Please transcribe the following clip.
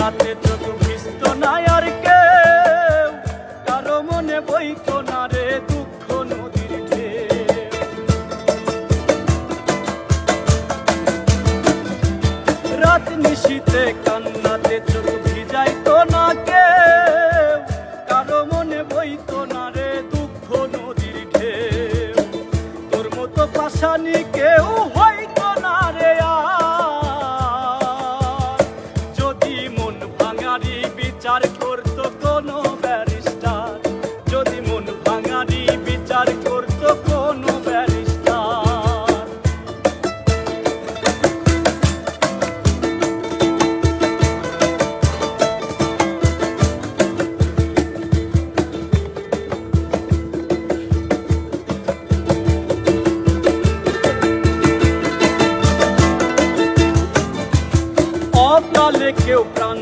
কান্নাতে চোখ ভিজত না আর কেউ, কারো মনে বইত না রে দুঃখ নদীর ঢেউ। রাত নিশীথে কান্নাতে চোখ ভিজাইত না কেউ, কারো মনে বইত না রে দুঃখ নদীর ঢেউ। তোর মতো পাশানি কেউ হইত না রে আর, যদি মন ভাঙারি বিচার করত কোনো ব্যারিস্টার, যদি মন ভাঙারি বিচার করত কোনো ব্যারিস্টার। অকালে কেউ প্রাণ